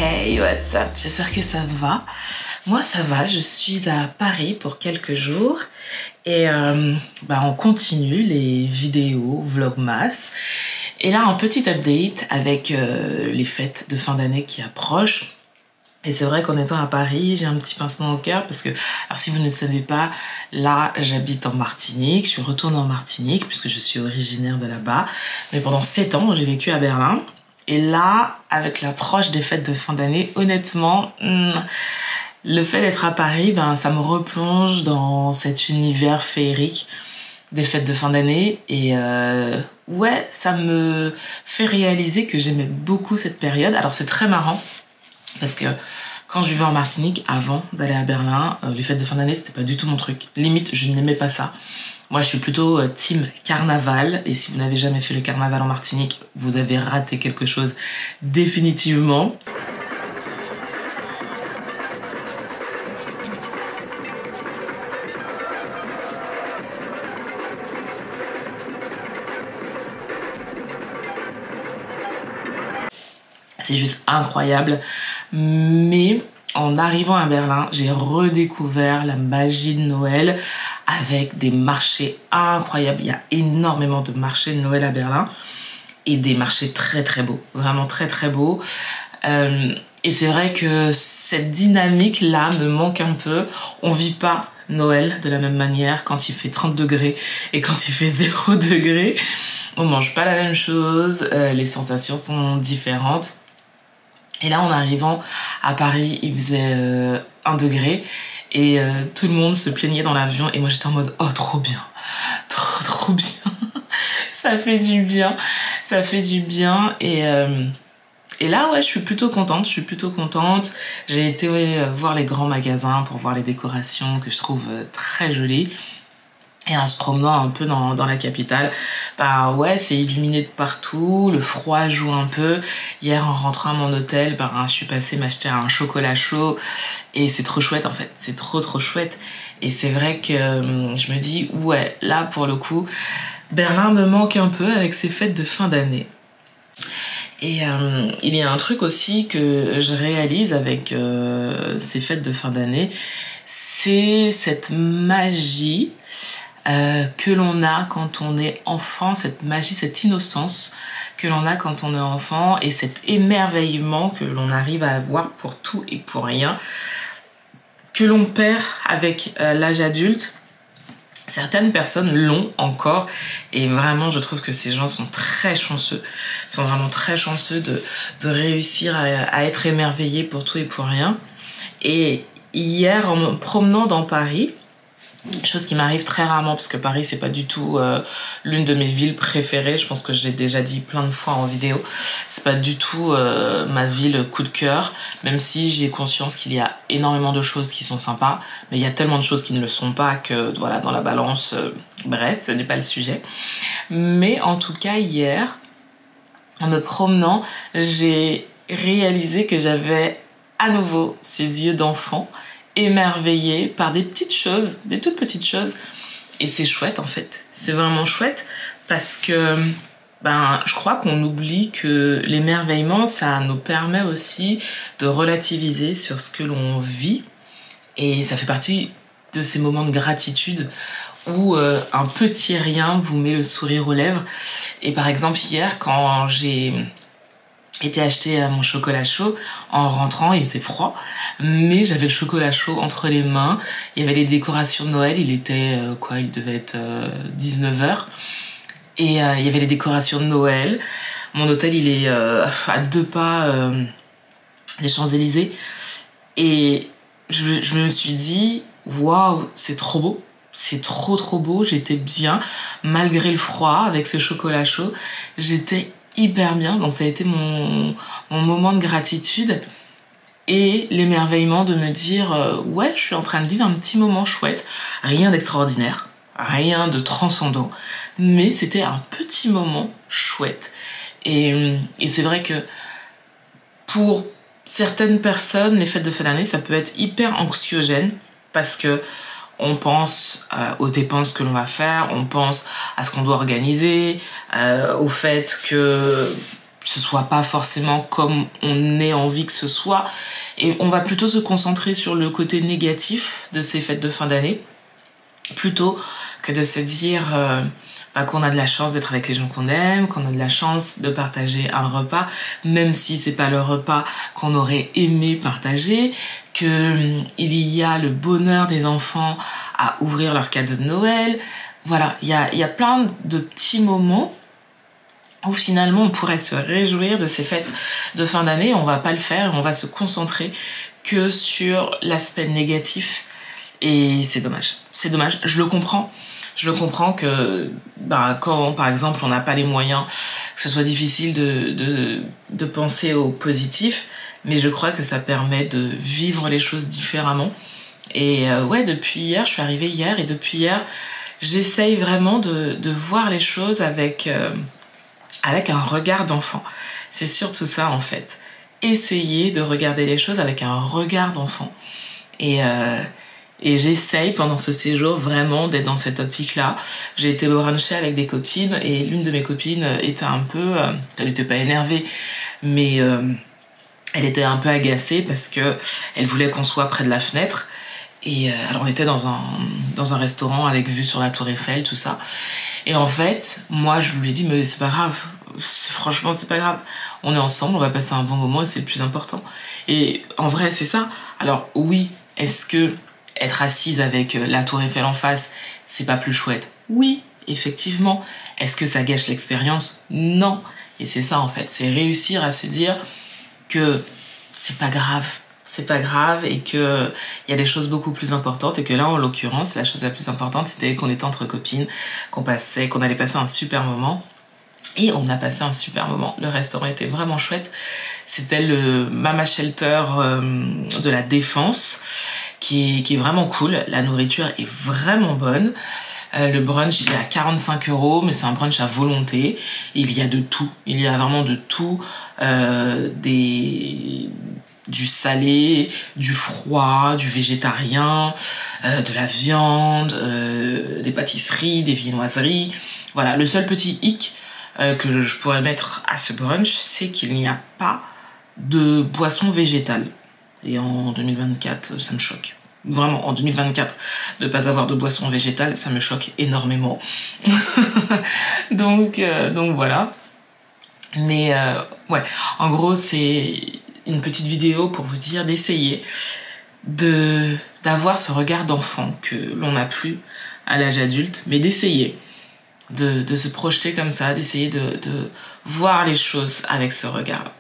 Hey, what's up? J'espère que ça va. Moi, ça va. Je suis à Paris pour quelques jours et on continue les vidéos Vlogmas. Et là, un petit update avec les fêtes de fin d'année qui approchent. Et c'est vrai qu'en étant à Paris, j'ai un petit pincement au cœur parce que, alors si vous ne le savez pas, là, j'habite en Martinique. Je suis retournée en Martinique puisque je suis originaire de là-bas. Mais pendant 7 ans, j'ai vécu à Berlin. Et là, avec l'approche des fêtes de fin d'année, honnêtement, le fait d'être à Paris, ça me replonge dans cet univers féerique des fêtes de fin d'année. Et ouais, ça me fait réaliser que j'aimais beaucoup cette période. Alors c'est très marrant parce que quand je vivais en Martinique, avant d'aller à Berlin, les fêtes de fin d'année, c'était pas du tout mon truc. Limite, je n'aimais pas ça. Moi, je suis plutôt team carnaval. Et si vous n'avez jamais fait le carnaval en Martinique, vous avez raté quelque chose définitivement. C'est juste incroyable. Mais en arrivant à Berlin, j'ai redécouvert la magie de Noël avec des marchés incroyables. Il y a énormément de marchés de Noël à Berlin et des marchés très très beaux, vraiment très très beaux. Et c'est vrai que cette dynamique-là me manque un peu. On vit pas Noël de la même manière quand il fait 30 degrés et quand il fait 0 degrés. On mange pas la même chose, les sensations sont différentes. Et là, en arrivant à Paris, il faisait 1 degré et tout le monde se plaignait dans l'avion et moi j'étais en mode « Oh, trop bien, trop bien, ça fait du bien, ça fait du bien » et là, ouais, je suis plutôt contente. J'ai été voir les grands magasins pour voir les décorations que je trouve très jolies. Et en se promenant un peu dans la capitale, ouais, c'est illuminé de partout, le froid joue un peu. Hier, en rentrant à mon hôtel, je suis passée m'acheter un chocolat chaud et c'est trop chouette en fait, c'est trop chouette. Et c'est vrai que je me dis, ouais, là pour le coup, Berlin me manque un peu avec ses fêtes de fin d'année. Et il y a un truc aussi que je réalise avec ces fêtes de fin d'année, c'est cette magie que l'on a quand on est enfant, cette magie, cette innocence que l'on a quand on est enfant et cet émerveillement que l'on arrive à avoir pour tout et pour rien, que l'on perd avec l'âge adulte. Certaines personnes l'ont encore et vraiment je trouve que ces gens sont très chanceux, sont vraiment très chanceux de réussir à être émerveillés pour tout et pour rien. Et hier, en me promenant dans Paris, chose qui m'arrive très rarement parce que Paris c'est pas du tout l'une de mes villes préférées, je pense que je l'ai déjà dit plein de fois en vidéo, c'est pas du tout ma ville coup de cœur, même si j'ai conscience qu'il y a énormément de choses qui sont sympas, mais il y a tellement de choses qui ne le sont pas que voilà, dans la balance, bref, ce n'est pas le sujet. Mais en tout cas hier, en me promenant, j'ai réalisé que j'avais à nouveau ces yeux d'enfant émerveillée par des petites choses, des toutes petites choses. Et c'est chouette en fait. C'est vraiment chouette parce que je crois qu'on oublie que l'émerveillement, ça nous permet aussi de relativiser sur ce que l'on vit. Et ça fait partie de ces moments de gratitude où un petit rien vous met le sourire aux lèvres. Et par exemple, hier, quand j'ai été acheter mon chocolat chaud, en rentrant il faisait froid mais j'avais le chocolat chaud entre les mains, il y avait les décorations de Noël, il était il devait être 19h et il y avait les décorations de Noël. Mon hôtel il est à 2 pas des Champs-Élysées et je me suis dit waouh, c'est trop beau, c'est trop beau, j'étais bien malgré le froid avec ce chocolat chaud, j'étais hyper bien, donc ça a été mon moment de gratitude et l'émerveillement de me dire ouais, je suis en train de vivre un petit moment chouette, rien d'extraordinaire, rien de transcendant, mais c'était un petit moment chouette. Et c'est vrai que pour certaines personnes, les fêtes de fin d'année, ça peut être hyper anxiogène parce que on pense aux dépenses que l'on va faire, on pense à ce qu'on doit organiser, au fait que ce soit pas forcément comme on ait envie que ce soit. Et on va plutôt se concentrer sur le côté négatif de ces fêtes de fin d'année, plutôt que de se dire qu'on a de la chance d'être avec les gens qu'on aime, qu'on a de la chance de partager un repas, même si c'est pas le repas qu'on aurait aimé partager, que il y a le bonheur des enfants à ouvrir leurs cadeaux de Noël. Voilà, il y a plein de petits moments où finalement on pourrait se réjouir de ces fêtes de fin d'année. On va pas le faire, on va se concentrer que sur l'aspect négatif. Et c'est dommage. C'est dommage. Je le comprends. Je le comprends que quand, par exemple, on n'a pas les moyens, que ce soit difficile de penser au positif, mais je crois que ça permet de vivre les choses différemment. Et depuis hier, je suis arrivée hier, et depuis hier, j'essaye vraiment de voir les choses avec un regard d'enfant. C'est surtout ça, en fait. Essayer de regarder les choses avec un regard d'enfant. Et j'essaye pendant ce séjour vraiment d'être dans cette optique-là. J'ai été bruncher avec des copines et l'une de mes copines était un peu... elle n'était pas énervée, mais elle était un peu agacée parce que elle voulait qu'on soit près de la fenêtre. Et alors on était dans un restaurant avec vue sur la Tour Eiffel, tout ça. Et en fait, moi je lui ai dit mais c'est pas grave. Franchement c'est pas grave. On est ensemble, on va passer un bon moment et c'est le plus important. Et en vrai c'est ça. Alors oui, est-ce que être assise avec la Tour Eiffel en face, c'est pas plus chouette? Oui, effectivement. Est-ce que ça gâche l'expérience? Non. Et c'est ça en fait, c'est réussir à se dire que c'est pas grave. C'est pas grave et que il y a des choses beaucoup plus importantes et que là en l'occurrence la chose la plus importante c'était qu'on était entre copines, qu'on allait passer un super moment et on a passé un super moment. Le restaurant était vraiment chouette. C'était le Mama Shelter de la Défense qui est vraiment cool. La nourriture est vraiment bonne. Le brunch il est à 45 €, mais c'est un brunch à volonté. Il y a de tout. Il y a vraiment de tout. Du salé, du froid, du végétarien, de la viande, des pâtisseries, des viennoiseries. Voilà, le seul petit hic que je pourrais mettre à ce brunch, c'est qu'il n'y a pas de boisson végétale. Et en 2024, ça me choque. Vraiment, en 2024, de ne pas avoir de boisson végétale, ça me choque énormément. donc voilà. Mais en gros, c'est une petite vidéo pour vous dire d'essayer d'avoir ce regard d'enfant que l'on n'a plus à l'âge adulte, mais d'essayer de se projeter comme ça, d'essayer de voir les choses avec ce regard-là.